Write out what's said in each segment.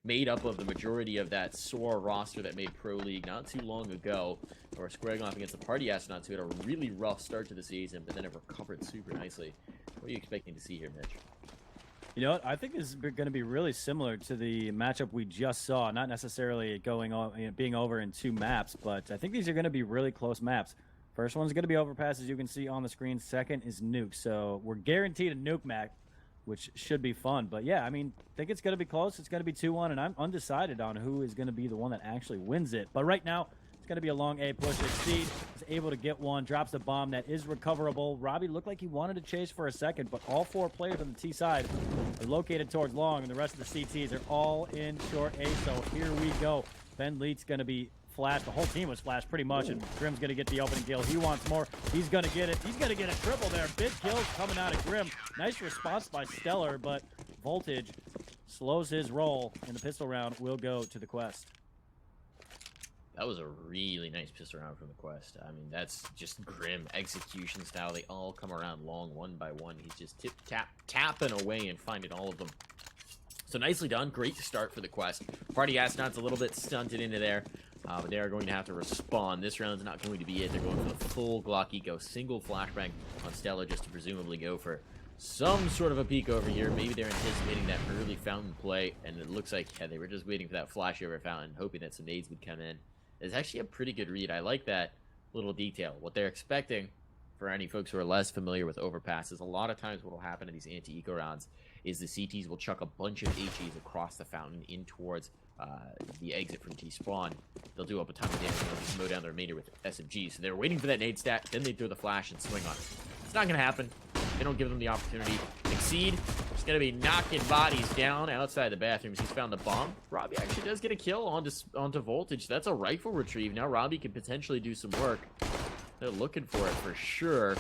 made up of the majority of that SOAR roster that made Pro League not too long ago. Or squaring off against the Party Astronauts, who had a really rough start to the season, but then have recovered super nicely. What are you expecting to see here, Mitch? You know what? I think this is going to be really similar to the matchup we just saw. Not necessarily going on, being over in 2 maps, but I think these are going to be really close maps. First one's going to be Overpass, as you can see on the screen. Second is Nuke. So we're guaranteed a Nuke map, which should be fun. But yeah, I mean, I think it's going to be close. It's going to be 2-1, and I'm undecided on who is going to be the one that actually wins it. But right now, it's going to be a long A push. Exceed is able to get one, drops the bomb that is recoverable. Robbie looked like he wanted to chase for a second, but all 4 players on the T side are located towards long, and the rest of the CTs are all in short A. So here we go. Ben Leet's going to be flashed. The whole team was flashed pretty much, and Grim's going to get the opening kill. He wants more. He's going to get it. He's going to get a triple there. Big kills coming out of Grim. Nice response by Stellar, but Voltage slows his roll, and the pistol round will go to the Quest. That was a really nice pistol round from the Quest. I mean, that's just Grim execution style. They all come around long one by one. He's just tapping away and finding all of them. So nicely done. Great start for the Quest. Party Astronauts a little bit stunted into there, but they are going to have to respond. This round's not going to be it. They're going for the full Glock Eco. Single flashbang on Stellar just to presumably go for some sort of a peek over here. Maybe they're anticipating that early fountain play, and it looks like, yeah, they were just waiting for that flash over fountain, hoping that some nades would come in. It's actually a pretty good read. I like that little detail. What they're expecting, for any folks who are less familiar with Overpass, is a lot of times what will happen in these anti-eco rounds is the CTs will chuck a bunch of HEs across the fountain in towards the exit from T-spawn. They'll do up a ton of damage and they'll just mow down the remainder with SMGs. So they're waiting for that nade stack, then they throw the flash and swing on it. It's not going to happen. They don't give them the opportunity. Exceed is going to be knocking bodies down outside the bathrooms. He's found the bomb. Robbie actually does get a kill onto Voltage. That's a rifle retrieve. Now Robbie can potentially do some work. They're looking for it for sure.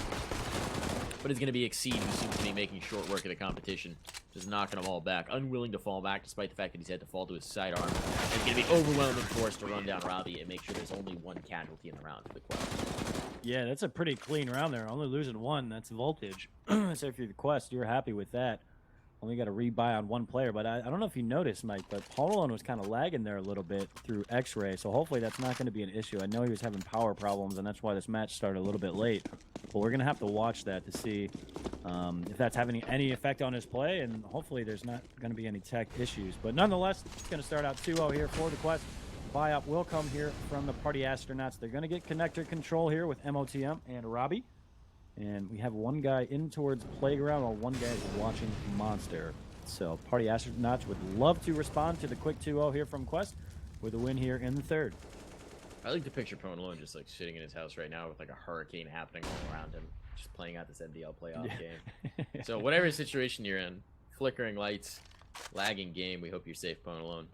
But it's going to be Exceed, who seems to be making short work of the competition. Just knocking them all back. Unwilling to fall back, despite the fact that he's had to fall to his sidearm. And he's going to be overwhelming forced to run down Robbie and make sure there's only 1 casualty in the round for the Quest. Yeah, that's a pretty clean round there. Only losing 1. That's Voltage. So if you're the Quest, you're happy with that. Only got a rebuy on 1 player, but I don't know if you noticed, Mike, but Paulon was kind of lagging there a little bit through X-Ray, so hopefully that's not going to be an issue. I know he was having power problems, and that's why this match started a little bit late. But we're going to have to watch that to see if that's having any effect on his play, and hopefully there's not going to be any tech issues. But nonetheless, it's going to start out 2-0 here for the Quest. Buy-up will come here from the Party Astronauts. They're going to get connector control here with MOTM and Robbie. And we have 1 guy in towards Playground while 1 guy is watching Monster. So Party Astronauts would love to respond to the quick 2-0 here from Quest with a win here in the 3rd. I like to picture Pro Alone just like sitting in his house right now with like a hurricane happening all around him, just playing out this MDL playoff game. So whatever situation you're in, flickering lights, lagging game, we hope you're safe, Pro Alone.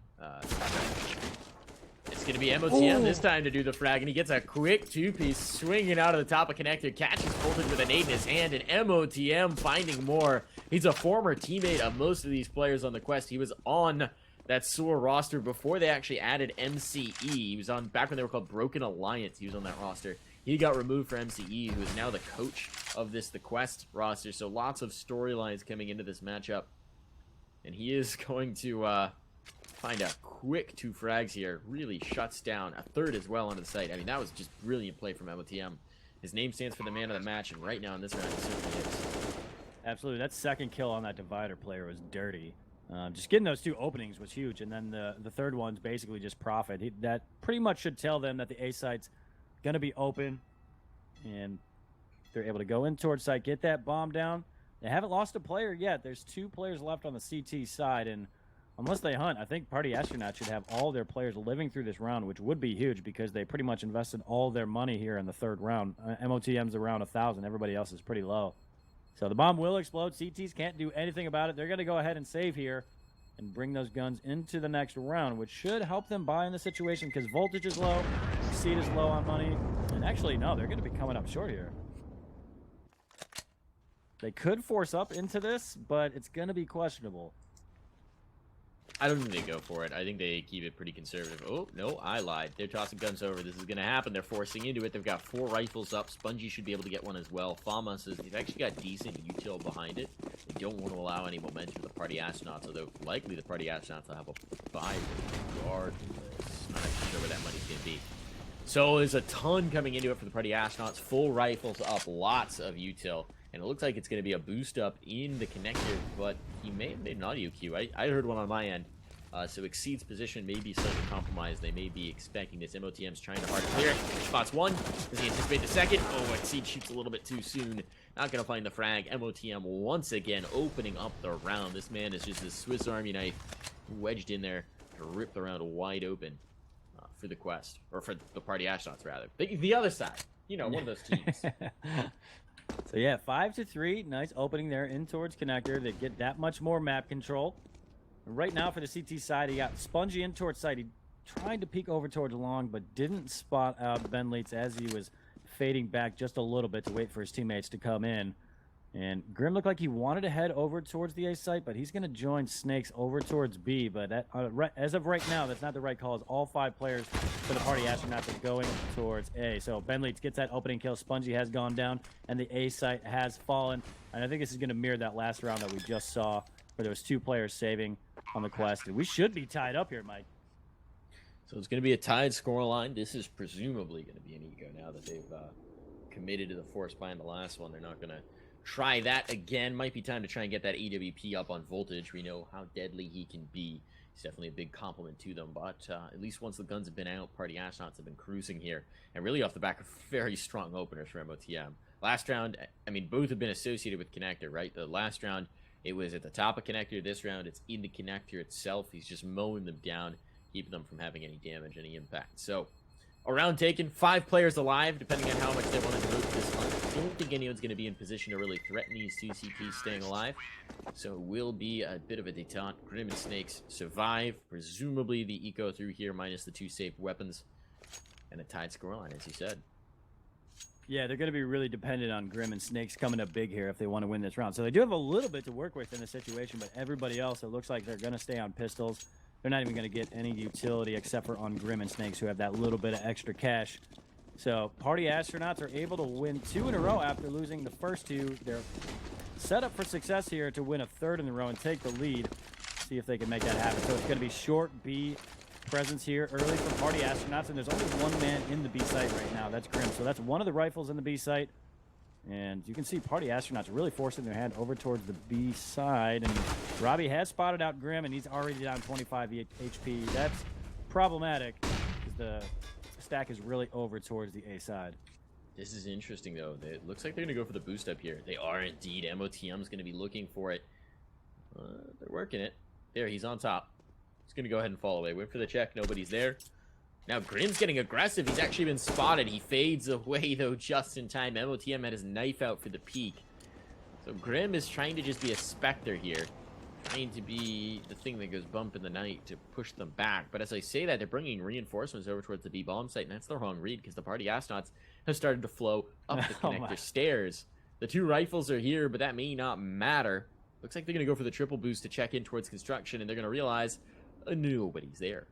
It's going to be MOTM this time to do the frag, and he gets a quick 2-piece swinging out of the top of connector, catches Voltage with a nade in his hand, and MOTM finding more. He's a former teammate of most of these players on the Quest. He was on that SOAR roster before they actually added MCE. He was on back when they were called Broken Alliance. He was on that roster. He got removed for MCE, who is now the coach of the Quest roster. So lots of storylines coming into this matchup, and he is going to find a quick 2 frags here. Really shuts down a 3rd as well onto the site. I mean, that was just brilliant play from MOTM. His name stands for the man of the match, and right now in this round, it certainly is. Absolutely. That 2nd kill on that divider player was dirty. Just getting those 2 openings was huge, and then the 3rd one's basically just profit. That pretty much should tell them that the A site's going to be open, and they're able to go in towards site, get that bomb down. They haven't lost a player yet. There's 2 players left on the CT side, and unless they hunt, I think Party Astronauts should have all their players living through this round, which would be huge because they pretty much invested all their money here in the 3rd round. MOTM's around 1,000. Everybody else is pretty low. So the bomb will explode. CTs can't do anything about it. They're going to go ahead and save here and bring those guns into the next round, which should help them buy in the situation because Voltage is low, Seed is low on money, and actually, no, they're going to be coming up short here. They could force up into this, but it's going to be questionable. I don't think they go for it. I think they keep it pretty conservative. Oh, no, I lied. They're tossing guns over. This is going to happen. They're forcing into it. They've got 4 rifles up. Spongy should be able to get one as well. Fama says they've actually got decent util behind it. They don't want to allow any momentum to the Party Astronauts, although likely the Party Astronauts will have a 5 regardless. Not actually sure where that money's going to be. So there's a ton coming into it for the Party Astronauts. Full rifles up, lots of util. And it looks like it's going to be a boost up in the connector, but he may have made an audio cue. I heard one on my end. So Exceed's position may be slightly compromised. They may be expecting this. MOTM's trying to hard clear it. Spots one. Does he anticipate the second? Oh, Exceed shoots a little bit too soon. Not going to find the frag. MOTM once again opening up the round. This man is just a Swiss Army knife wedged in there to rip the round wide open for the quest. Or for the Party Astronauts, rather. The other side. You know, one of those teams. So yeah, 5-3, nice opening there in towards connector. They get that much more map control. Right now for the CT side, he got Spongy in towards side. He tried to peek over towards long, but didn't spot out Ben Leitz as he was fading back just a little bit to wait for his teammates to come in. And Grim looked like he wanted to head over towards the A site, but he's going to join Snakes over towards B. But that, as of right now, that's not the right call. As all 5 players for the Party Astronauts are going towards A. So Ben Leitz gets that opening kill. Spongy has gone down, and the A site has fallen. And I think this is going to mirror that last round that we just saw, where there was 2 players saving on the quest. And we should be tied up here, Mike. So it's going to be a tied scoreline. This is presumably going to be an eco now that they've committed to the force behind the last one. They're not going to try that again. Might be time to try and get that EWP up on Voltage. We know how deadly he can be. He's definitely a big compliment to them. But at least once the guns have been out, Party Astronauts have been cruising here. And really off the back of very strong openers for MOTM. Last round, I mean, both have been associated with Connector, right? The last round, it was at the top of Connector. This round, it's in the Connector itself. He's just mowing them down, keeping them from having any damage, any impact. So, a round taken, 5 players alive, depending on how much they want to devote to this one. I don't think anyone's going to be in position to really threaten these 2 CTs staying alive. So it will be a bit of a detente. Grim and Snakes survive. Presumably the eco through here minus the 2 safe weapons. And a tied scoreline, as you said. Yeah, they're going to be really dependent on Grim and Snakes coming up big here if they want to win this round. So they do have a little bit to work with in this situation, but everybody else, it looks like they're going to stay on pistols. They're not even going to get any utility except for on Grim and Snakes, who have that little bit of extra cash. So Party Astronauts are able to win 2 in a row after losing the first 2. They're set up for success here to win a 3rd in a row and take the lead. See if they can make that happen. So it's going to be short B presence here early for Party Astronauts, and there's only 1 man in the B site right now. That's Grim. So that's one of the rifles in the B site. And you can see Party Astronauts really forcing their hand over towards the B side. And Robbie has spotted out Grim, and he's already down 25 HP. That's problematic because the stack is really over towards the A side. This is interesting, though. It looks like they're going to go for the boost up here. They are indeed. MOTM's going to be looking for it. They're working it. There, he's on top. He's going to go ahead and fall away. Wait for the check. Nobody's there. Now, Grim's getting aggressive. He's actually been spotted. He fades away, though, just in time. MOTM had his knife out for the peak. So Grim is trying to just be a Spectre here. Trying to be the thing that goes bump in the night to push them back. But as I say that, they're bringing reinforcements over towards the B bomb site, and that's the wrong read because the Party Astronauts have started to flow up the connector stairs. The 2 rifles are here, but that may not matter. Looks like they're going to go for the triple boost to check in towards construction, and they're going to realize nobody's there.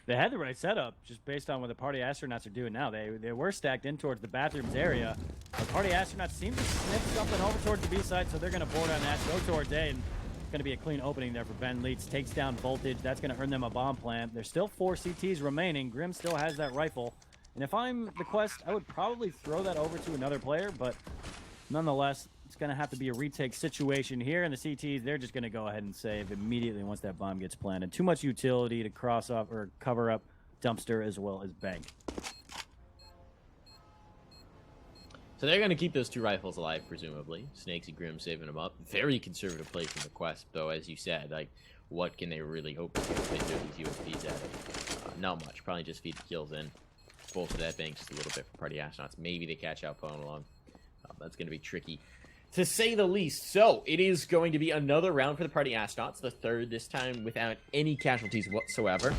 They had the right setup, just based on what the Party Astronauts are doing now. They were stacked in towards the bathrooms area. The Party Astronauts seem to sniff something over towards the B side, so they're going to board on that, go towards A, and it's going to be a clean opening there for Ben Leitz. Takes down Voltage. That's going to earn them a bomb plant. There's still 4 CTs remaining. Grim still has that rifle. And if I'm the quest, I would probably throw that over to another player, but nonetheless, it's going to have to be a retake situation here. And the CTs, they're just going to go ahead and save immediately once that bomb gets planted. Too much utility to cross off or cover up Dumpster as well as Bank. So they're going to keep those 2 rifles alive, presumably. Snakes and Grim saving them up. Very conservative play from the quest, though, as you said. Like, what can they really hope to get if they throw these USPs at it? Not much. Probably just feed the kills in. Bolster that Bank just a little bit for Party Astronauts. Maybe they catch out Pone along. That's going to be tricky, to say the least. So, it is going to be another round for the Party Astronauts. The 3rd, this time without any casualties whatsoever.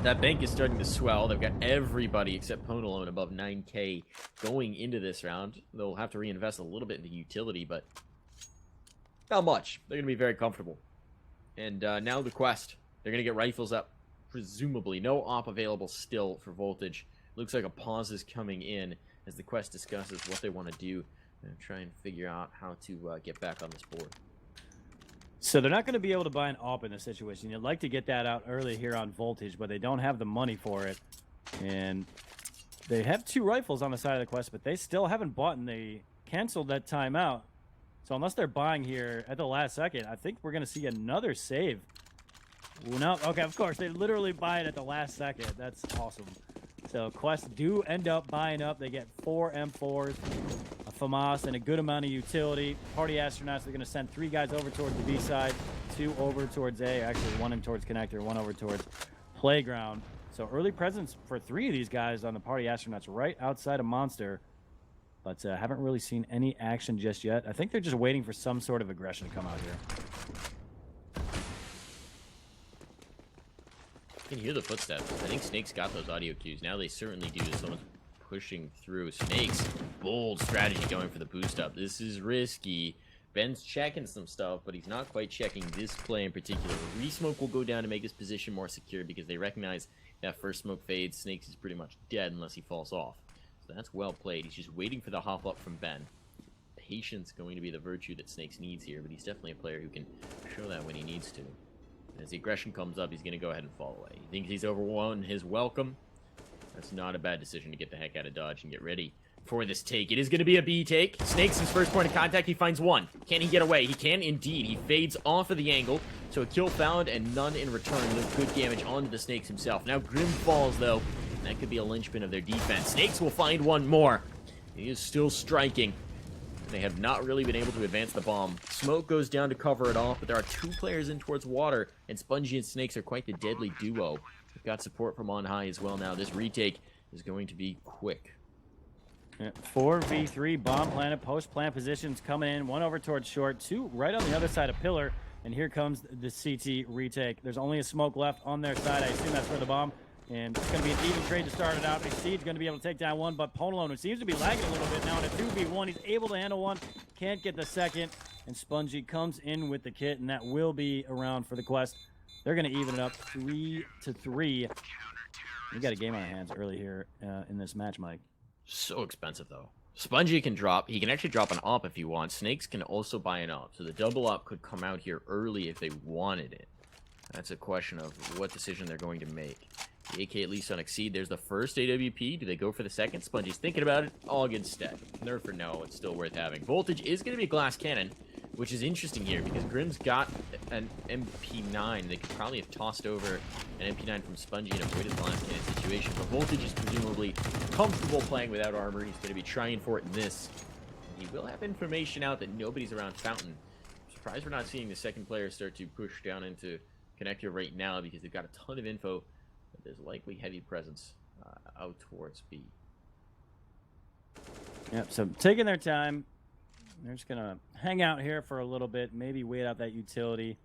That bank is starting to swell. They've got everybody except Pone alone above 9k going into this round. They'll have to reinvest a little bit into utility, but not much. They're going to be very comfortable. And now the quest. They're going to get rifles up, presumably. No op available still for Voltage. Looks like a pause is coming in as the quest discusses what they want to do and try and figure out how to get back on this board. So they're not going to be able to buy an AWP in this situation. You'd like to get that out early here on Voltage, but they don't have the money for it. And they have 2 rifles on the side of the quest, but they still haven't bought, and they canceled that timeout. So unless they're buying here at the last second, I think we're going to see another save. No, okay, of course. They literally buy it at the last second. That's awesome. So Quest do end up buying up. They get 4 M4s, a FAMAS, and a good amount of utility. Party Astronauts, they're going to send 3 guys over towards the B side, 2 over towards A. Actually, 1 in towards Connector, 1 over towards Playground. So early presence for 3 of these guys on the Party Astronauts right outside of Monster. But haven't really seen any action just yet. I think they're just waiting for some sort of aggression to come out here. You can hear the footsteps. I think Snake's got those audio cues. Now they certainly do. Someone's pushing through. Snake's bold strategy going for the boost up. This is risky. Ben's checking some stuff, but he's not quite checking this play in particular. Resmoke will go down to make his position more secure because they recognize that first smoke fades. Snakes is pretty much dead unless he falls off. So that's well played. He's just waiting for the hop up from Ben. Patience going to be the virtue that Snakes needs here, but he's definitely a player who can show that when he needs to. As the aggression comes up, he's going to go ahead and fall away. He thinks he's overwon his welcome. That's not a bad decision to get the heck out of dodge and get ready for this take. It is going to be a B take. Snake's his first point of contact. He finds 1. Can he get away? He can indeed. He fades off of the angle. So a kill found and none in return with good damage onto the Snakes himself. Now Grim falls, though. That could be a linchpin of their defense. Snakes will find 1 more. He is still striking. They have not really been able to advance the bomb. Smoke goes down to cover it off, but there are 2 players in towards water, and Spongy and Snakes are quite the deadly duo. They've got support from on high as well now. This retake is going to be quick. Yeah, 4v3 bomb planet, post-plant positions coming in. 1 over towards short, 2 right on the other side of pillar, and here comes the CT retake. There's only a smoke left on their side. I assume that's for the bomb. And it's going to be an even trade to start it out. Exceed's going to be able to take down 1, but Ponalone, who seems to be lagging a little bit now in a 2v1, he's able to handle 1, can't get the second, and Spongy comes in with the kit, and that will be around for the quest. They're going to even it up 3-3. We got a game on our hands early here in this match, Mike. So expensive, though. Spongy can drop. He can actually drop an op if he wants. Snakes can also buy an op, so the double op could come out here early if they wanted it. That's a question of what decision they're going to make. The AK at least on Exceed. There's the first AWP. Do they go for the second? Spongy's thinking about it. All good stat. Nerf for no. It's still worth having. Voltage is going to be a glass cannon, which is interesting here because Grim's got an MP9. They could probably have tossed over an MP9 from Spongy and avoided the glass cannon situation. But Voltage is presumably comfortable playing without armor. He's going to be trying for it in this. He will have information out that nobody's around Fountain. I'm surprised we're not seeing the second player start to push down into Connector right now because they've got a ton of info. There's likely heavy presence out towards B. Yep, so taking their time. They're just going to hang out here for a little bit, maybe wait out that utility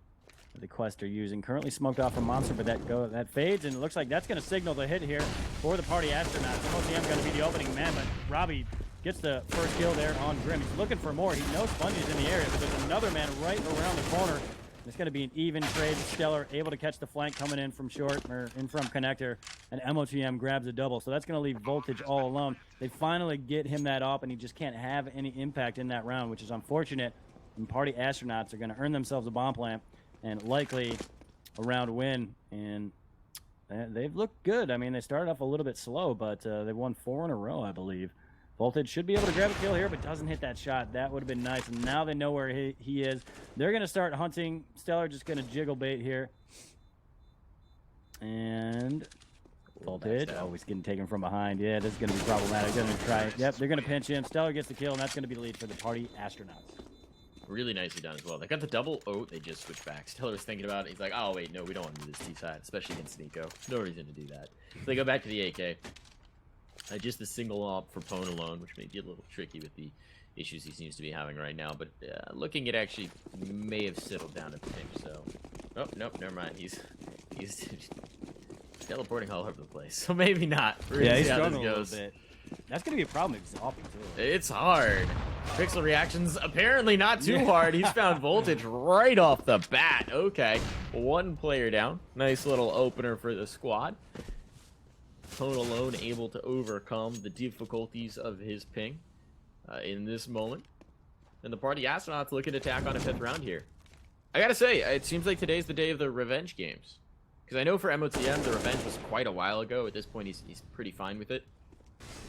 that the Quest are using. Currently smoked off from Monster, but that fades, and it looks like that's going to signal the hit here for the Party Astronauts. MOTM going to be the opening man, but Robbie gets the first kill there on Grim. He's looking for more. He knows Spongy's in the area, but there's another man right around the corner. It's going to be an even trade. Stellar able to catch the flank coming in from short or in from Connector, and MOTM grabs a double. So that's going to leave Voltage all alone. They finally get him that off, and he just can't have any impact in that round, which is unfortunate. And Party Astronauts are going to earn themselves a bomb plant and likely a round win. And they've looked good. I mean, they started off a little bit slow, but they've won 4 in a row, I believe. Voltage should be able to grab a kill here, but doesn't hit that shot. That would have been nice. And now they know where he is. They're going to start hunting. Stellar just going to jiggle bait here. And Voltage. Oh, he's getting taken from behind. Yeah, this is going to be problematic. They're going to try it. Yep, they're going to pinch in. Stellar gets the kill, and that's going to be the lead for the Party Astronauts. Really nicely done as well. They got the double. Oh, they just switched back. Stellar was thinking about it. He's like, oh, wait, no, we don't want to do this T-side, especially against Nico. No reason to do that. So they go back to the AK. Just the single op for Pone alone, which may be a little tricky with the issues he seems to be having right now. But looking at actually may have settled down a pinch. So, oh nope, never mind. He's teleporting all over the place. So maybe not. Yeah, he's struggling a little bit. That's going to be a problem exalting, too. It's hard. Pixel reactions apparently not too hard. He's found Voltage right off the bat. Okay, one player down. Nice little opener for the squad. Tone alone able to overcome the difficulties of his ping in this moment. And the party astronauts looking to attack on a 5th round here. I gotta say, it seems like today's the day of the revenge games. Because I know for MOTM, the revenge was quite a while ago. At this point, he's pretty fine with it.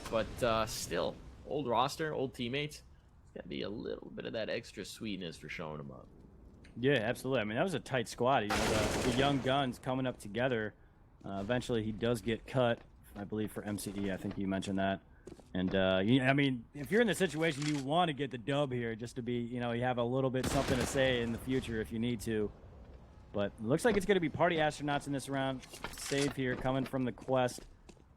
But still, old roster, old teammates. It's gotta be a little bit of that extra sweetness for showing them up. Yeah, absolutely. I mean, that was a tight squad. You know, the young guns coming up together. Eventually, he does get cut, I believe, for MCE. I think you mentioned that. And, I mean, if you're in the situation, you want to get the dub here just to be, you know, you have a little bit something to say in the future if you need to. But it looks like it's going to be party astronauts in this round. Save here coming from the quest,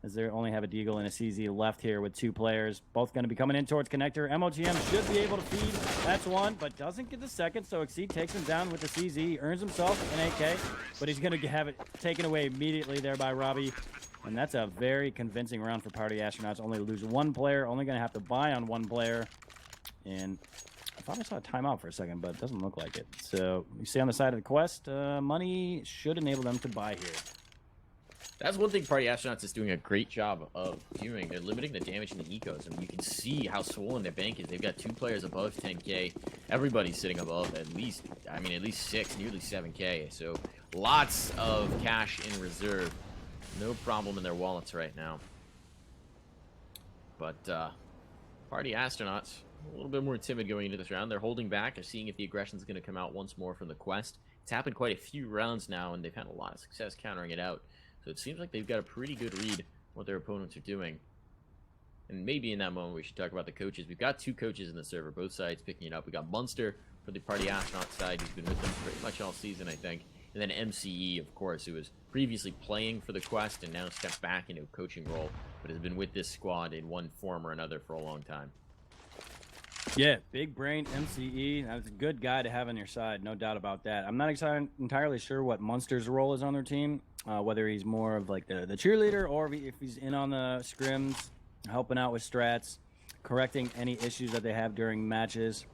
as they only have a Deagle and a CZ left here with 2 players. Both going to be coming in towards connector. MOTM should be able to feed. That's one, but doesn't get the second. So Exceed takes him down with the CZ. Earns himself an AK, but he's going to have it taken away immediately there by Robbie. And that's a very convincing round for party astronauts. Only lose 1 player. Only going to have to buy on 1 player. And I thought I saw a timeout for a second, but it doesn't look like it. So you see on the side of the quest, money should enable them to buy here. That's one thing Party Astronauts is doing a great job of doing. They're limiting the damage in the ecos, and you can see how swollen their bank is. They've got 2 players above 10k. Everybody's sitting above at least 6, nearly 7k. So lots of cash in reserve. No problem in their wallets right now. But Party Astronauts, a little bit more timid going into this round. They're holding back. They're seeing if the aggression is going to come out once more from the quest. It's happened quite a few rounds now, and they've had a lot of success countering it out. So it seems like they've got a pretty good read what their opponents are doing. And maybe in that moment we should talk about the coaches. We've got 2 coaches in the server, both sides picking it up. We got Munster for the Party Astronaut side, who's been with them pretty much all season, I think. And then MCE, of course, who was previously playing for the quest and now stepped back into a coaching role, but has been with this squad in one form or another for a long time. Yeah, big brain MCE. That's a good guy to have on your side, no doubt about that. I'm not entirely sure what Munster's role is on their team, whether he's more of like the cheerleader or if he's in on the scrims, helping out with strats, correcting any issues that they have during matches.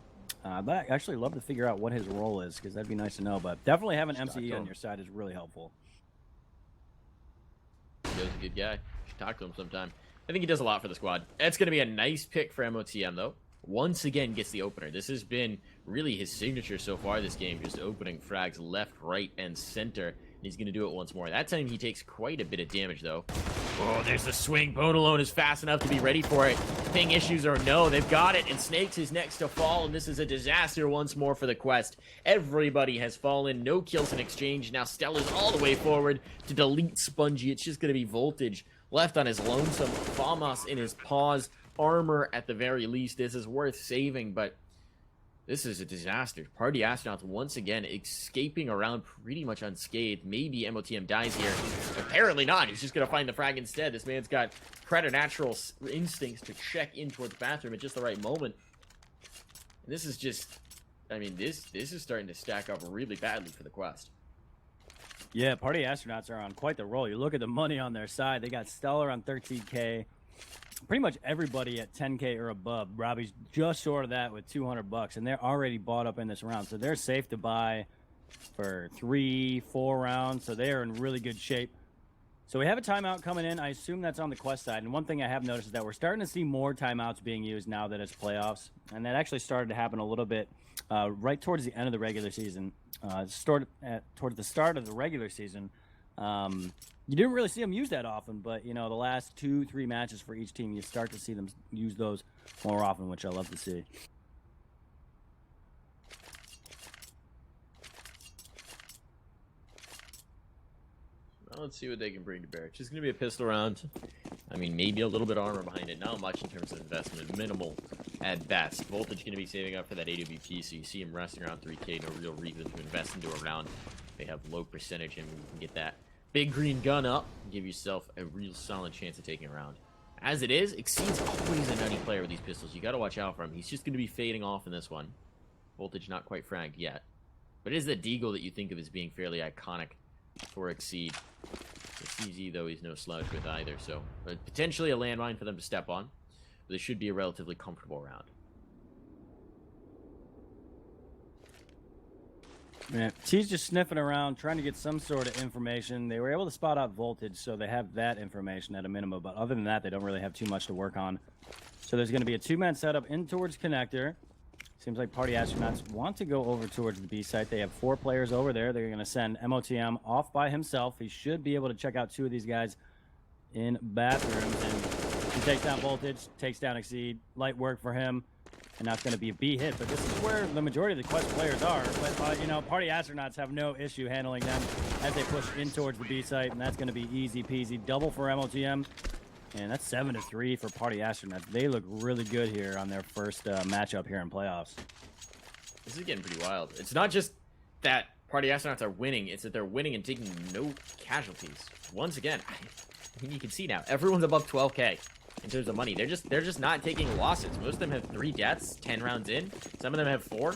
But I actually love to figure out what his role is, because that'd be nice to know. But definitely having MCE on your side is really helpful. Joe's a good guy. Should talk to him sometime. I think he does a lot for the squad. That's going to be a nice pick for MOTM, though. Once again gets the opener. This has been really his signature so far this game, just opening frags left, right, and center. And he's going to do it once more. That time he takes quite a bit of damage, though. Oh, there's the swing. Bone alone is fast enough to be ready for it. Ping issues or no, they've got it. And Snakes is next to fall, and this is a disaster once more for the quest. Everybody has fallen. No kills in exchange. Now Stella's all the way forward to delete Spongy. It's just going to be Voltage left on his lonesome. Famas in his paws. Armor at the very least. This is worth saving, but this is a disaster. Party Astronauts once again escaping around pretty much unscathed. Maybe MOTM dies here. Apparently not. He's just going to find the frag instead. This man's got preternatural instincts to check in towards the bathroom at just the right moment. And this is just, I mean, this is starting to stack up really badly for the quest. Yeah, Party Astronauts are on quite the roll. You look at the money on their side. They got Stellar on 13k. Pretty much everybody at 10k or above. Robbie's just short of that with $200, and they're already bought up in this round, so they're safe to buy for 3-4 rounds. So they are in really good shape. So we have a timeout coming in. I assume that's on the quest side. And one thing I have noticed is that we're starting to see more timeouts being used now that it's playoffs, and that actually started to happen a little bit right towards the end of the regular season. Towards the start of the regular season. You didn't really see them use that often, but, you know, the last 2-3 matches for each team, you start to see them use those more often, which I love to see. Well, let's see what they can bring to bear. It's just going to be a pistol round. I mean, maybe a little bit of armor behind it. Not much in terms of investment. Minimal at best. Voltage going to be saving up for that AWP, so you see him resting around 3k. No real reason to invest into a round. They have low percentage, and you can get that big green gun up and give yourself a real solid chance of taking a round. As it is, Exceed's always a nutty player with these pistols. You got to watch out for him. He's just going to be fading off in this one. Voltage not quite fragged yet. But it is the Deagle that you think of as being fairly iconic for Exceed. The CZ, though, he's no slouch with either, so but potentially a landmine for them to step on. But this should be a relatively comfortable round. Yeah, T's just sniffing around, trying to get some sort of information. They were able to spot out voltage, so they have that information at a minimum. But other than that, they don't really have too much to work on. So there's going to be a two-man setup in towards connector. Seems like Party Astronauts want to go over towards the B site. They have 4 players over there. They're going to send MOTM off by himself. He should be able to check out 2 of these guys in bathrooms. And he takes down voltage, takes down Exceed. Light work for him. And now it's going to be a B hit, but this is where the majority of the Quest players are. But, you know, Party Astronauts have no issue handling them as they push in towards the B site, and that's going to be easy peasy. Double for MOTM, and that's 7-3 for Party Astronauts. They look really good here on their first matchup here in playoffs. This is getting pretty wild. It's not just that Party Astronauts are winning, it's that they're winning and taking no casualties. Once again, I mean, you can see now, everyone's above 12K. In terms of money, they're just not taking losses. Most of them have 3 deaths 10 rounds in. Some of them have 4.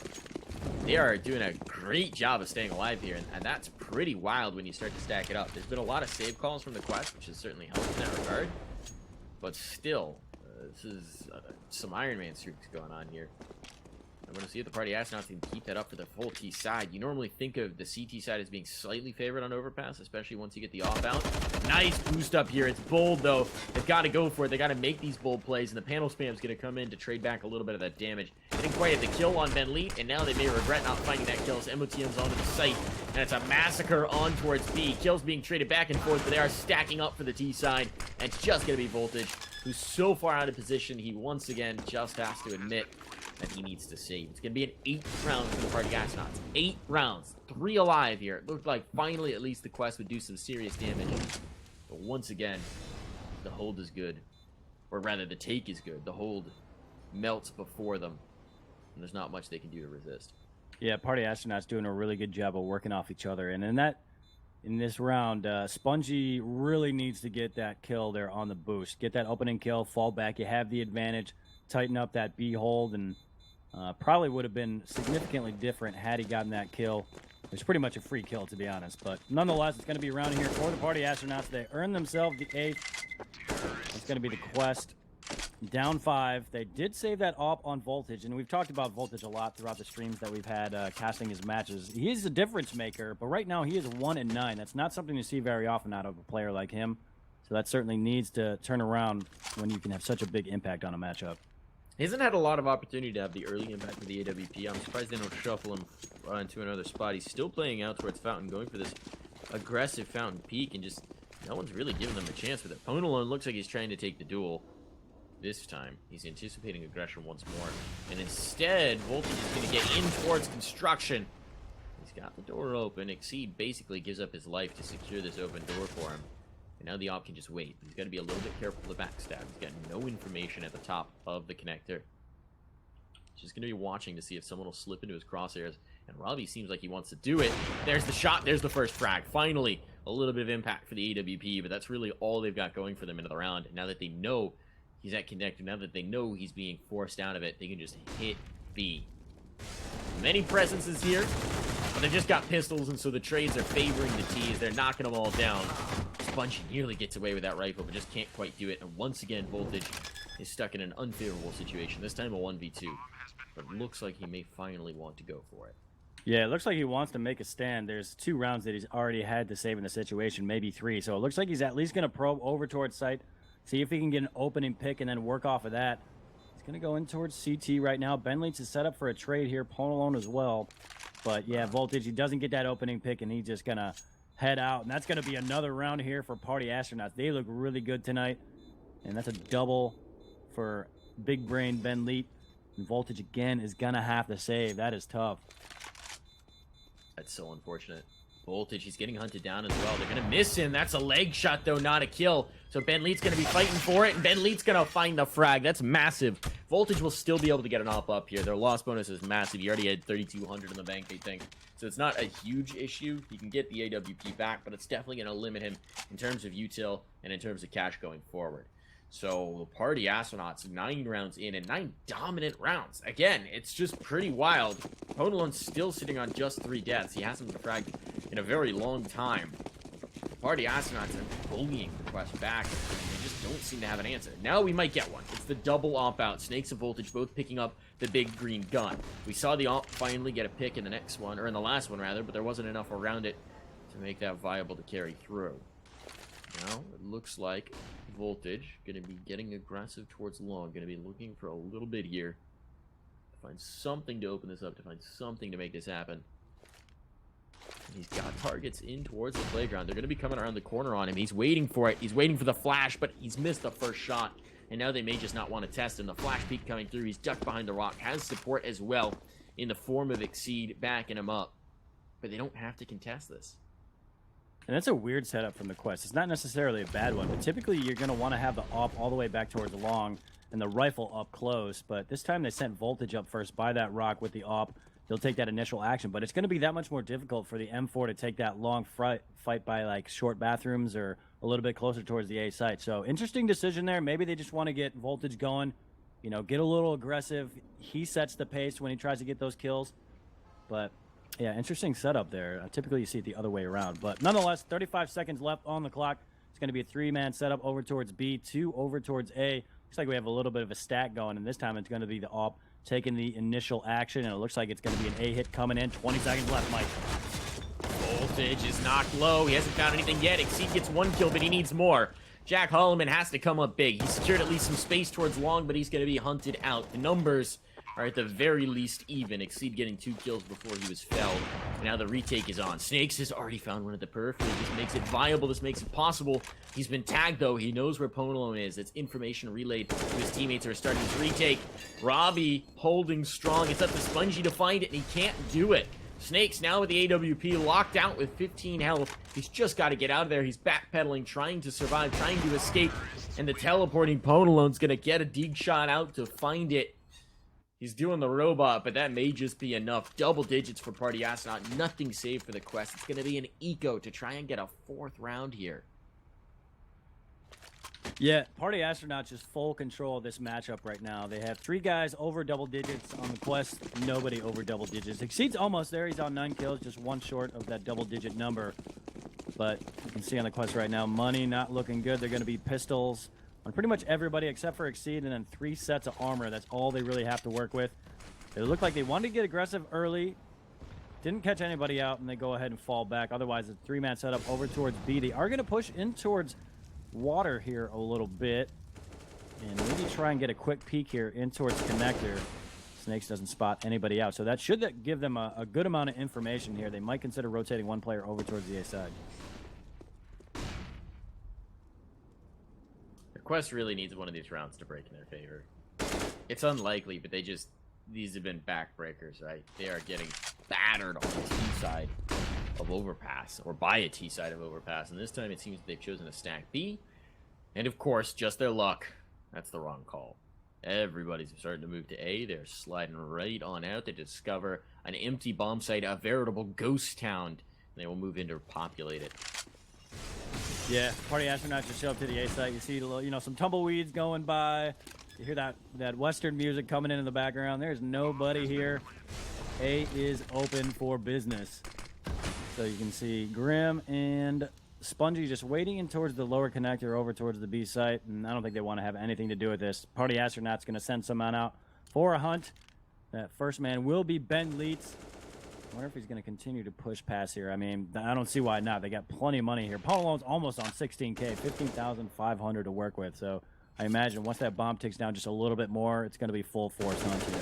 They are doing a great job of staying alive here, and that's pretty wild when you start to stack it up. There's been a lot of save calls from the Quest, which has certainly helped in that regard. But still, this is some Iron Man streaks going on here. I'm going to see if the Party Astronauts can keep that up for the full T side. You normally think of the CT side as being slightly favored on Overpass, especially once you get the off-bound. Nice boost up here. It's bold, though. They've got to go for it. They got to make these bold plays, and the panel spam's going to come in to trade back a little bit of that damage. They didn't quite have the kill on Ben Leet, and now they may regret not finding that kill as MOTM's onto the site, and it's a massacre on towards B. Kills being traded back and forth, but they are stacking up for the T side, and it's just going to be Voltage, who's so far out of position, he once again just has to admit that he needs to save. It's going to be an 8th round for the Party Astronauts. 8 rounds. 3 alive here. It looked like finally at least the Quest would do some serious damage. But once again, the hold is good. Or rather, the take is good. The hold melts before them. And there's not much they can do to resist. Yeah, Party Astronauts doing a really good job of working off each other. And in this round, Spongy really needs to get that kill there on the boost. Get that opening kill, fall back. You have the advantage. Tighten up that B hold, and probably would have been significantly different had he gotten that kill. It's pretty much a free kill, to be honest. But nonetheless, it's going to be around here for the Party Astronauts. They earned themselves the 8th. It's going to be the Quest. Down 5. They did save that op on Voltage, and we've talked about Voltage a lot throughout the streams that we've had casting his matches. He is a difference maker, but right now he is 1-9. That's not something you see very often out of a player like him. So that certainly needs to turn around when you can have such a big impact on a matchup. He hasn't had a lot of opportunity to have the early impact of the AWP. I'm surprised they don't shuffle him into another spot. He's still playing out towards Fountain, going for this aggressive Fountain peak, and just no one's really giving them a chance with it. Ponalone looks like he's trying to take the duel. This time, he's anticipating aggression once more. And instead, Voltage is going to get in towards construction. He's got the door open. Exceed basically gives up his life to secure this open door for him. And now the op can just wait. He's got to be a little bit careful of the backstab. He's got no information at the top of the connector. He's just going to be watching to see if someone will slip into his crosshairs. And Robbie seems like he wants to do it. There's the shot. There's the first frag. Finally, a little bit of impact for the AWP, but that's really all they've got going for them into the round. And now that they know he's at connector, now that they know he's being forced out of it, they can just hit B. Many presences here, but they've just got pistols, and so the trades are favoring the T's. They're knocking them all down. Spongy nearly gets away with that rifle, but just can't quite do it. And once again, Voltage is stuck in an unfavorable situation. This time a 1v2. But it looks like he may finally want to go for it. Yeah, it looks like he wants to make a stand. There's 2 rounds that he's already had to save in the situation, maybe 3. So it looks like he's at least going to probe over towards site, see if he can get an opening pick, and then work off of that. He's going to go in towards CT right now. Ben Leach is set up for a trade here. Ponalone as well. But yeah, Voltage, he doesn't get that opening pick, and he's just going to head out. And that's going to be another round here for Party Astronauts. They look really good tonight. And that's a double for Big Brain Ben Leach. And Voltage again is going to have to save. That is tough. That's so unfortunate. Voltage, he's getting hunted down as well. They're going to miss him. That's a leg shot, though, not a kill. So Ben Leet's going to be fighting for it, and Ben Leet's going to find the frag. That's massive. Voltage will still be able to get an op up here. Their loss bonus is massive. He already had 3,200 in the bank, they think. So it's not a huge issue. He can get the AWP back, but it's definitely going to limit him in terms of util and in terms of cash going forward. So the Party Astronauts, 9 rounds in and 9 dominant rounds. Again, it's just pretty wild. Ponalone's still sitting on just 3 deaths. He hasn't been fragged in a very long time. Party Astronauts are bullying the quest back. They just don't seem to have an answer. Now we might get one. It's the double op-out. Snakes and Voltage both picking up the big green gun. We saw the op finally get a pick in the next one, or in the last one rather, but there wasn't enough around it to make that viable to carry through. Now it looks like Voltage going to be getting aggressive towards long. Going to be looking for a little bit here to find something to open this up, to find something to make this happen. He's got targets in towards the playground. They're going to be coming around the corner on him. He's waiting for it. He's waiting for the flash, but he's missed the first shot. And now they may just not want to test him. The flash peek coming through. He's ducked behind the rock. Has support as well in the form of ESEA backing him up. But they don't have to contest this. And that's a weird setup from the quest. It's not necessarily a bad one, but typically you're going to want to have the op all the way back towards the long and the rifle up close. But this time they sent Voltage up first by that rock with the op. They'll take that initial action, but it's going to be that much more difficult for the M4 to take that long fight by like short bathrooms or a little bit closer towards the A site. So interesting decision there. Maybe they just want to get Voltage going, you know, get a little aggressive. He sets the pace when he tries to get those kills. But yeah, interesting setup there. Typically you see it the other way around, but nonetheless, 35 seconds left on the clock. It's going to be a 3-man setup over towards B, 2 over towards A. Looks like we have a little bit of a stack going, and this time it's going to be the op taking the initial action, and it looks like it's going to be an A hit coming in. 20 seconds left, Mike. Voltage is knocked low. He hasn't found anything yet. ESEA gets 1 kill, but he needs more. Jack Holloman has to come up big. He secured at least some space towards long, but he's going to be hunted out. The numbers are at the very least even. ESEA getting 2 kills before he was felled. And now the retake is on. Snakes has already found one at the periphery. This makes it viable. This makes it possible. He's been tagged, though. He knows where Ponalone is. It's information relayed to his teammates who are starting his retake. Robbie holding strong. It's up to Spongy to find it, and he can't do it. Snakes now with the AWP locked out with 15 health. He's just got to get out of there. He's backpedaling, trying to survive, trying to escape. And the teleporting Ponalone's going to get a dig shot out to find it. He's doing the robot, but that may just be enough. Double digits for Party Astronaut. Nothing saved for the quest. It's going to be an eco to try and get a 4th round here. Yeah, Party Astronaut just full control of this matchup right now. They have 3 guys over double digits on the quest. Nobody over double digits. ESEA's almost there. He's on 9 kills, just 1 short of that double-digit number. But you can see on the quest right now, money not looking good. They're going to be pistols on pretty much everybody except for ESEA, and then 3 sets of armor. That's all they really have to work with. It looked like they wanted to get aggressive early. Didn't catch anybody out, and they go ahead and fall back. Otherwise, it's a 3-man setup over towards B. They are going to push in towards water here a little bit, and maybe try and get a quick peek here in towards connector. Snakes doesn't spot anybody out, so that should give them a good amount of information here. They might consider rotating 1 player over towards the A side. The quest really needs one of these rounds to break in their favor. It's unlikely, but these have been backbreakers, right? They are getting battered on the T side of Overpass, or by a T side of Overpass, and this time it seems they've chosen to stack B, and of course, just their luck, that's the wrong call. Everybody's starting to move to A. They're sliding right on out. They discover an empty bomb site, a veritable ghost town, and they will move in to populate it. Yeah, Party Astronauts just show up to the A site. You see, some tumbleweeds going by. You hear that Western music coming in the background. There's nobody here. A is open for business. So you can see Grim and Spongy just waiting in towards the lower connector over towards the B site, and I don't think they want to have anything to do with this. Party Astronaut's going to send someone out for a hunt. That first man will be Ben Leitz. I wonder if he's going to continue to push past here. I mean, I don't see why not. They got plenty of money here. Paulone's almost on 16K, 15,500 to work with. So I imagine once that bomb ticks down just a little bit more, it's going to be full force hunt here.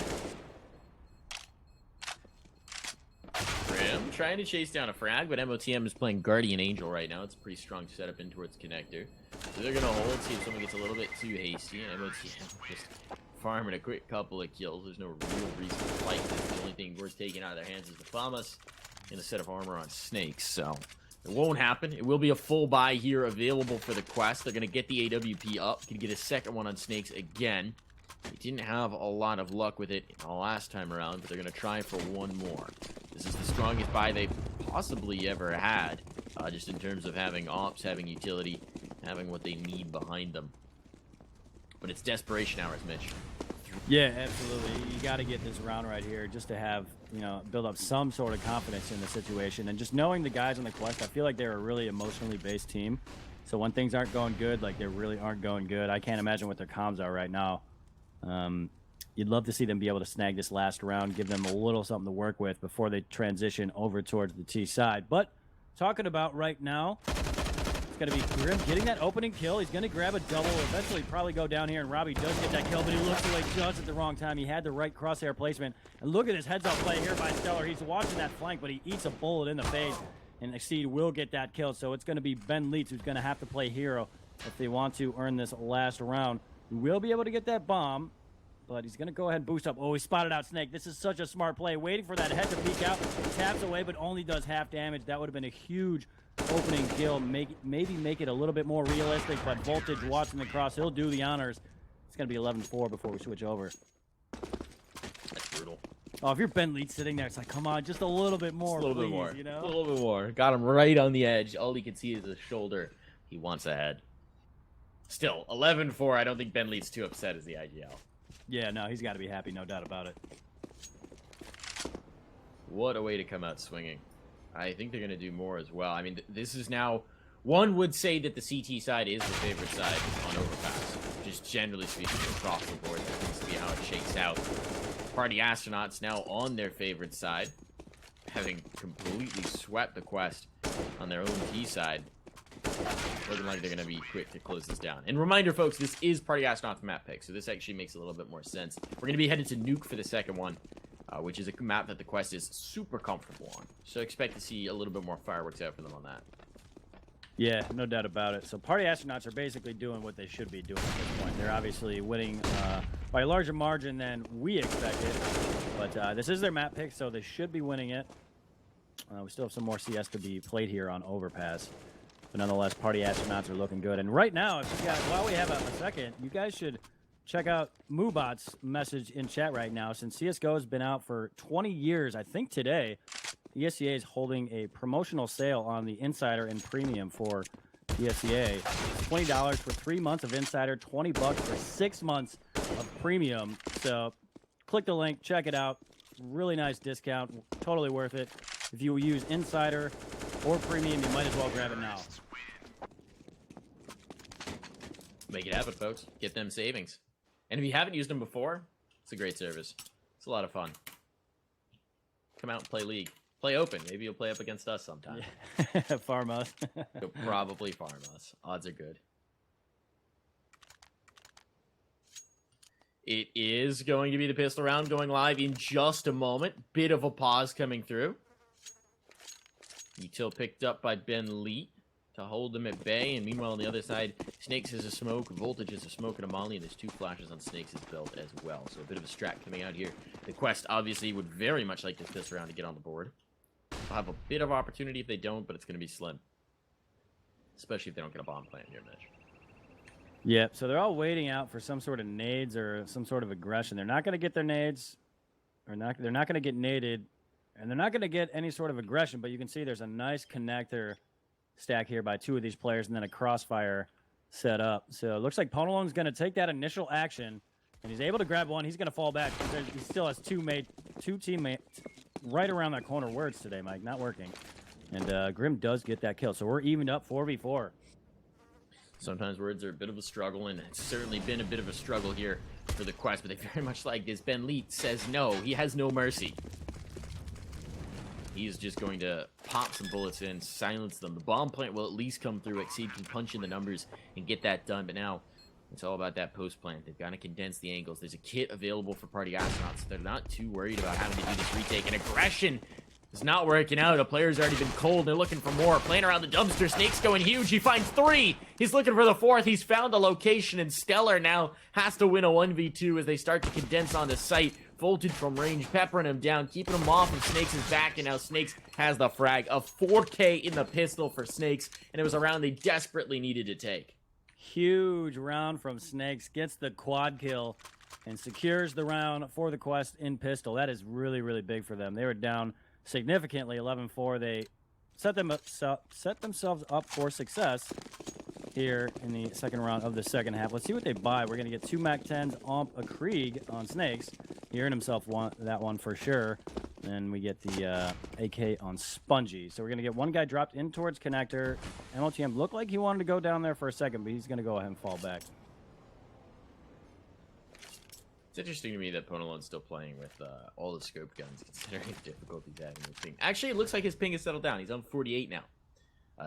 Grim trying to chase down a frag, but MOTM is playing Guardian Angel right now. It's a pretty strong setup in towards connector. So they're going to hold, see if someone gets a little bit too hasty, and MOTM just farming a quick couple of kills. There's no real reason to fight this. The only thing worth taking out of their hands is the FAMAS and a set of armor on Snakes. So it won't happen. It will be a full buy here available for the quest. They're going to get the AWP up. Can get a second one on Snakes again. They didn't have a lot of luck with it the last time around, but they're going to try for one more. This is the strongest buy they've possibly ever had, just in terms of having ops, having utility, having what they need behind them. But it's desperation hours, Mitch. Yeah, absolutely. You got to get this round right here just to have, build up some sort of confidence in the situation. And just knowing the guys on the quest, I feel like they're a really emotionally based team. So when things aren't going good, like they really aren't going good, I can't imagine what their comms are right now. You'd love to see them be able to snag this last round, give them a little something to work with before they transition over towards the T side. But talking about right now, it's going to be Grim getting that opening kill. He's going to grab a double, eventually probably go down here, and Robbie does get that kill, but he looks away just at the wrong time. He had the right crosshair placement. And look at this heads-up play here by Stellar. He's watching that flank, but he eats a bullet in the face, and Exceed will get that kill. So it's going to be Ben Leitz who's going to have to play hero if they want to earn this last round. He will be able to get that bomb, but he's going to go ahead and boost up. Oh, he spotted out Snake. This is such a smart play. Waiting for that head to peek out. Taps away, but only does half damage. That would have been a huge opening kill. Maybe make it a little bit more realistic, but Voltage watching the cross. He'll do the honors. It's going to be 11-4 before we switch over. That's brutal. Oh, if you're Ben Leitz sitting there, it's like, come on, just a little bit more, Just a little please, bit more. you know? A little bit more. Got him right on the edge. All he can see is his shoulder. He wants a head. Still, 11-4. I don't think Ben Leitz too upset as the IGL. Yeah, no, he's got to be happy, no doubt about it. What a way to come out swinging. I think they're going to do more as well. I mean, this is now... One would say that the CT side is the favorite side on Overpass. Just generally speaking across the board. That seems to be how it shakes out. Party Astronauts now on their favorite side. Having completely swept the quest on their own T side. Looking like they're going to be quick to close this down. And reminder, folks, this is Party Astronauts map pick, so this actually makes a little bit more sense. We're going to be headed to Nuke for the second one, which is a map that the quest is super comfortable on. So expect to see a little bit more fireworks out for them on that. Yeah, no doubt about it. So Party Astronauts are basically doing what they should be doing at this point. They're obviously winning by a larger margin than we expected. But this is their map pick, so they should be winning it. We still have some more CS to be played here on Overpass. But nonetheless, Party Astronauts are looking good. And right now, if you guys, while we have a second, you guys should check out Moobot's message in chat right now. Since CSGO has been out for 20 years, I think today, ESEA is holding a promotional sale on the Insider and Premium for ESEA. $20 for 3 months of Insider, $20 for 6 months of Premium. So click the link, check it out. Really nice discount, totally worth it. If you use Insider or Premium, you might as well grab it now. Make it happen, folks. Get them savings. And if you haven't used them before, it's a great service. It's a lot of fun. Come out and play League. Play open. Maybe you'll play up against us sometime. Yeah. Farm us. You'll probably farm us. Odds are good. It is going to be the pistol round going live in just a moment. Bit of a pause coming through. Util picked up by Ben Lee to hold them at bay. And meanwhile, on the other side, Snakes has a smoke, Voltage has a smoke and a molly, and there's 2 flashes on Snakes' build as well. So a bit of a strat coming out here. The Quest obviously would very much like this pistol round to get on the board. They'll have a bit of opportunity if they don't, but it's going to be slim. Especially if they don't get a bomb plant near Mitch. Yeah, so they're all waiting out for some sort of nades or some sort of aggression. They're not going to get their nades, or they're not going to get naded, and they're not going to get any sort of aggression, but you can see there's a nice connector stack here by 2 of these players, and then a crossfire set up. So it looks like Ponalong's going to take that initial action, and he's able to grab one. He's going to fall back. He still has 2 teammates right around that corner. Words today, Mike, not working. And Grim does get that kill, so we're evened up 4v4. Sometimes words are a bit of a struggle, and it's certainly been a bit of a struggle here for the Quest, but they very much like this. Ben Lee says no. He has no mercy. He's just going to pop some bullets in, silence them. The bomb plant will at least come through. Exceed can punch in the numbers and get that done, but now it's all about that post plant. They've got to condense the angles. There's a kit available for Party Astronauts, so they're not too worried about having to do this retake. And aggression is not working out. A player's already been cold. They're looking for more. Playing around the dumpster. Snake's going huge. He finds 3. He's looking for the 4th. He's found a location, and Stellar now has to win a 1v2 as they start to condense on the site. Voltage from range, peppering him down, keeping him off of Snakes' back, and now Snakes has the frag. A 4K in the pistol for Snakes, and it was a round they desperately needed to take. Huge round from Snakes, gets the quad kill, and secures the round for the Quest in pistol. That is really, really big for them. They were down significantly, 11-4. They set themselves up for success. here in the second round of the second half. Let's see what they buy. We're going to get 2 MAC-10s, a Krieg on Snakes. He earned himself that one for sure. And we get the AK on Spongy. So we're going to get one guy dropped in towards Connector. MOTM looked like he wanted to go down there for a second, but he's going to go ahead and fall back. It's interesting to me that Ponalon's still playing with all the scope guns, considering the difficulty he's having with ping. Actually, it looks like his ping has settled down. He's on 48 now.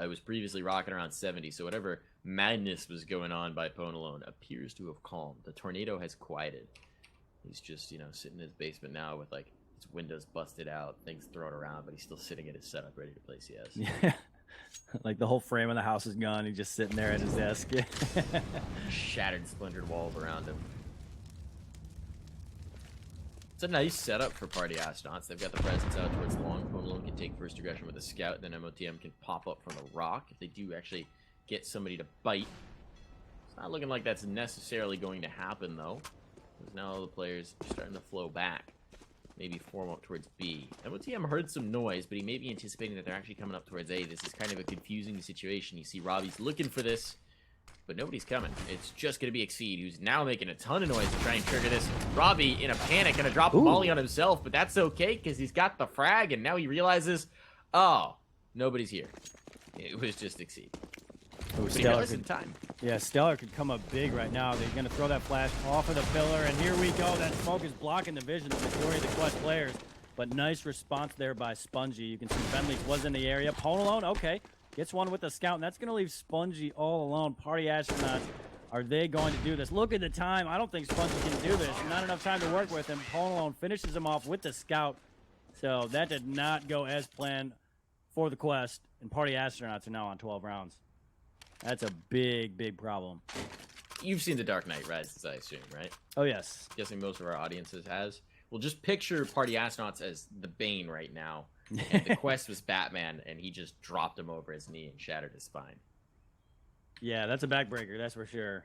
It was previously rocking around 70, so whatever madness was going on by Ponalon appears to have calmed. The tornado has quieted. He's just, you know, sitting in his basement now with, like, his windows busted out, things thrown around, but he's still sitting at his setup ready to play CS. Yeah. Like the whole frame of the house is gone. He's just sitting there at his desk. Shattered, splintered walls around him. It's a nice setup for Party Astronauts. They've got the presence out towards long. Ponalon can take first aggression with a scout, then MOTM can pop up from the rock. If they do actually get somebody to bite, it's not looking like that's necessarily going to happen, though. Because now all the players are starting to flow back. Maybe form up towards B. MOTM heard some noise, but he may be anticipating that they're actually coming up towards A. This is kind of a confusing situation. You see Robbie's looking for this, but nobody's coming. It's just going to be Exceed, who's now making a ton of noise to try and trigger this. Robbie, in a panic, going to drop a molly on himself, but that's okay, because he's got the frag, and now he realizes, oh, nobody's here. It was just Exceed. Oh, Stellar in time. Yeah, Stellar could come up big right now. They're going to throw that flash off of the pillar, and here we go. That smoke is blocking the vision of the majority of the Quest players, but nice response there by Spongy. You can see Bentley was in the area. Ponalon, okay. Gets one with the scout, and that's going to leave Spongy all alone. Party Astronauts, are they going to do this? Look at the time. I don't think Spongy can do this. Not enough time to work with him. Ponalon finishes him off with the scout. So that did not go as planned for the Quest, and Party Astronauts are now on 12 rounds. That's a big, big problem. You've seen The Dark Knight Rises, I assume, right? Oh, yes. Guessing most of our audiences has. Well, just picture Party Astronauts as the Bane right now. And the Quest was Batman, and he just dropped him over his knee and shattered his spine. Yeah, that's a backbreaker, that's for sure.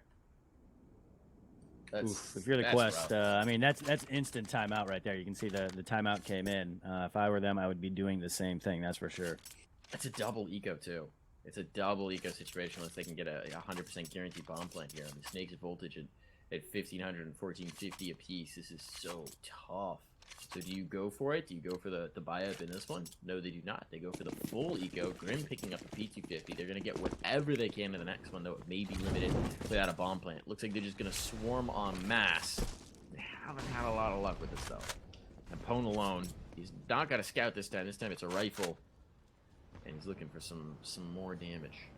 Oof, if you're the that's Quest, I mean, that's instant timeout right there. You can see the timeout came in. If I were them, I would be doing the same thing, that's for sure. That's a double eco, too. It's a double eco situation unless they can get a 100% guaranteed bomb plant here. I mean, Snake's voltage at 1,500 and 1,450 apiece. This is so tough. So do you go for it? Do you go for the buy-up in this one? No, they do not. They go for the full eco. Grim picking up the P250. They're going to get whatever they can in the next one, though it may be limited without a bomb plant. Looks like they're just going to swarm en masse. They haven't had a lot of luck with this, though. And Ponalon, he's not got a scout this time. This time it's a rifle. And he's looking for some more damage.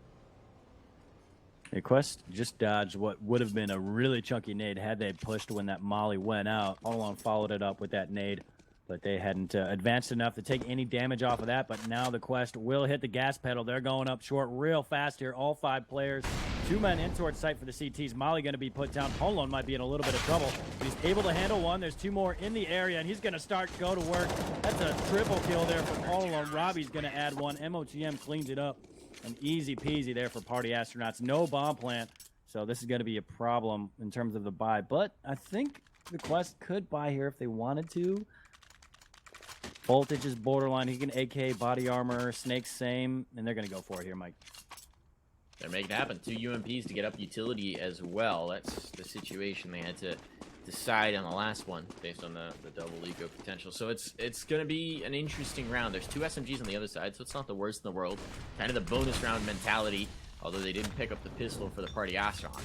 The Quest just dodged what would have been a really chunky nade had they pushed when that molly went out. Ponalon followed it up with that nade, but they hadn't advanced enough to take any damage off of that. But now the Quest will hit the gas pedal. They're going up short real fast here. All 5 players. 2 men in towards sight for the CTs. Molly going to be put down. Ponalon might be in a little bit of trouble. He's able to handle one. There's 2 more in the area, and he's going to go to work. That's a triple kill there for Ponalon. Robbie's going to add one. MOTM cleans it up. An easy peasy there for Party Astronauts. No bomb plant, so this is going to be a problem in terms of the buy. But I think the Quest could buy here if they wanted to. Voltage is borderline. He can AK, body armor, Snake same, and they're going to go for it here, Mike. They're making it happen. 2 UMPs to get up utility as well. That's the situation they had to decide on the last one based on the double eco potential. So it's going to be an interesting round. There's 2 SMGs on the other side, so it's not the worst in the world. Kind of the bonus round mentality, although they didn't pick up the pistol for the Party Astronauts.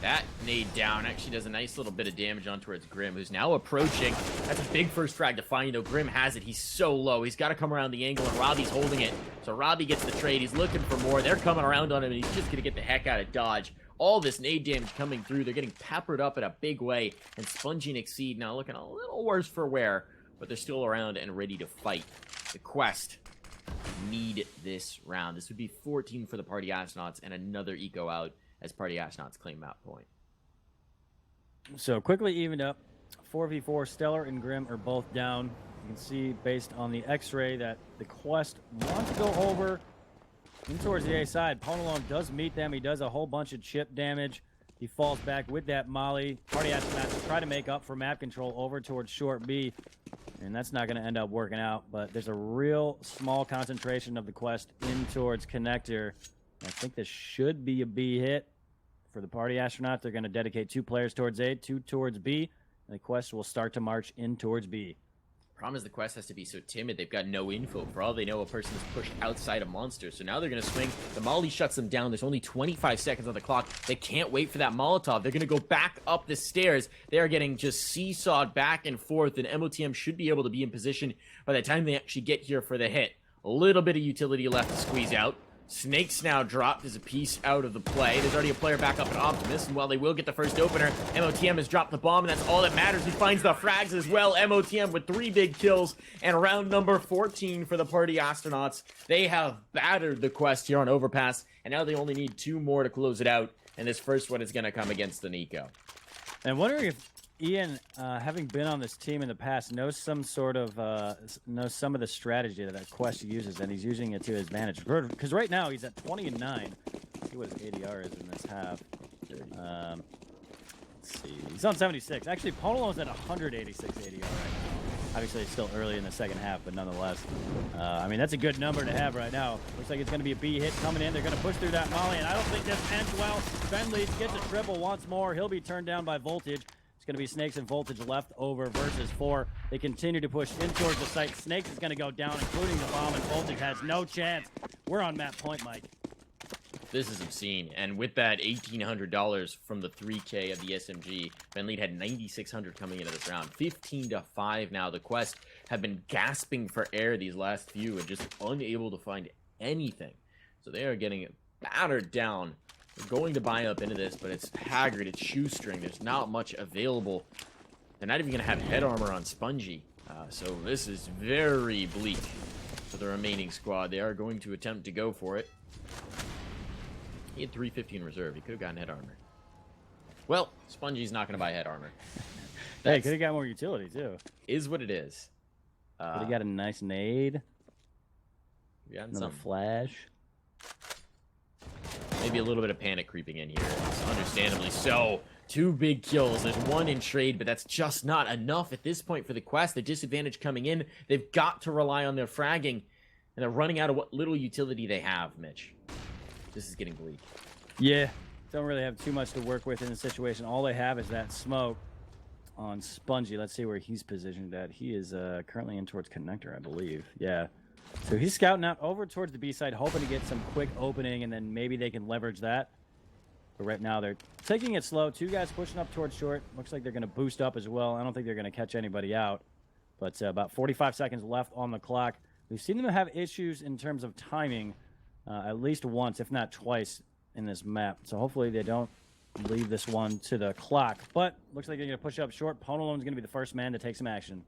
That nade down actually does a nice little bit of damage on towards Grim, who's now approaching. That's a big first frag to find, though. Grim has it. He's so low. He's got to come around the angle, and Robbie's holding it. So Robbie gets the trade. He's looking for more. They're coming around on him, and he's just going to get the heck out of dodge. All this nade damage coming through. They're getting peppered up in a big way. And Spongy and Exceed now looking a little worse for wear, but they're still around and ready to fight. The Quest need this round. This would be 14 for the Party Astronauts and another eco out as Party Astronauts claim map point. So quickly evened up. 4v4, Stellar and Grim are both down. You can see based on the x-ray that the Quest wants to go over in towards the A side. Ponalon does meet them. He does a whole bunch of chip damage. He falls back with that molly. Party Astronauts try to make up for map control over towards short B. And that's not going to end up working out. But there's a real small concentration of the Quest in towards Connector. I think this should be a B hit for the party astronaut. They're going to dedicate 2 players towards A, 2 towards B, and the quest will start to march in towards B. Problem is the quest has to be so timid. They've got no info. For all they know, a person is pushed outside a monster. So now they're going to swing. The Molly shuts them down. There's only 25 seconds on the clock. They can't wait for that Molotov. They're going to go back up the stairs. They are getting just seesawed back and forth, and MOTM should be able to be in position by the time they actually get here for the hit. A little bit of utility left to squeeze out. Snakes now dropped as a piece out of the play. There's already a player back up at Optimus, and while they will get the first opener, MOTM has dropped the bomb, and that's all that matters. He finds the frags as well. MOTM with 3 big kills, and round number 14 for the party astronauts. They have battered the quest here on Overpass, and now they only need 2 more to close it out, and this first one is going to come against the Nico. And I'm wondering if Ian, having been on this team in the past, knows some of the strategy that quest uses, and he's using it to his advantage. Because right now he's at 20-9. Let's see what his ADR is in this half. Let's see. He's on 76. Actually, Ponolo's at 186 ADR right now. Obviously, it's still early in the second half, but nonetheless, I mean, that's a good number to have right now. Looks like it's going to be a B hit coming in. They're going to push through that Molly, and I don't think this ends well. Ben Leeds gets a triple once more. He'll be turned down by Voltage. It's going to be Snakes and Voltage left over versus 4. They continue to push in towards the site. Snakes is going to go down, including the bomb, and Voltage has no chance. We're on map point, Mike. This is obscene, and with that $1,800 from the 3K of the SMG, Ben Lead had 9,600 coming into this round. 15-5 now. The Quest have been gasping for air these last few and just unable to find anything. So they are getting battered down. They're going to buy up into this, but it's haggard, it's shoestring. There's not much available. They're not even going to have head armor on Spongy. So this is very bleak for the remaining squad. They are going to attempt to go for it. He had 350 in reserve. He could have gotten head armor. Well, Spongy's not going to buy head armor. Hey, could have got more utility, too. Is what it is. Could have got a nice nade. Another flash. Maybe a little bit of panic creeping in here. It's understandably so. 2 big kills. There's 1 in trade, but that's just not enough at this point for the Quest. The disadvantage coming in. They've got to rely on their fragging, and they're running out of what little utility they have, Mitch. This is getting bleak. Yeah, don't really have too much to work with in the situation. All they have is that smoke on Spongy. Let's see where he's positioned at. He is currently in towards Connector, I believe. Yeah. So he's scouting out over towards the B side, hoping to get some quick opening, and then maybe they can leverage that. But right now they're taking it slow. 2 guys pushing up towards short. Looks like they're going to boost up as well. I don't think they're going to catch anybody out. But about 45 seconds left on the clock. We've seen them have issues in terms of timing at least once, if not twice, in this map. So hopefully they don't leave this one to the clock. But looks like they're going to push up short. Ponolone's going to be the first man to take some action.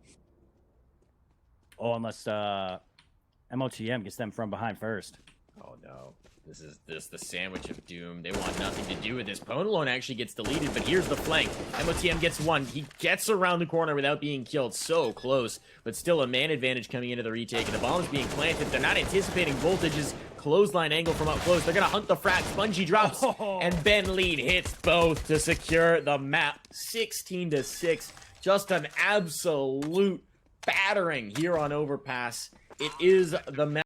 Oh, unless MOTM gets them from behind first. Oh no. This is the sandwich of doom. They want nothing to do with this. Ponolone actually gets deleted, but here's the flank. MOTM gets 1. He gets around the corner without being killed. So close, but still a man advantage coming into the retake, and the bomb's being planted. They're not anticipating Voltage's clothesline angle from up close. They're gonna hunt the frag. Spongy drops, and Ben Lead hits both to secure the map. 16-6. Just an absolute battering here on Overpass. It is the map.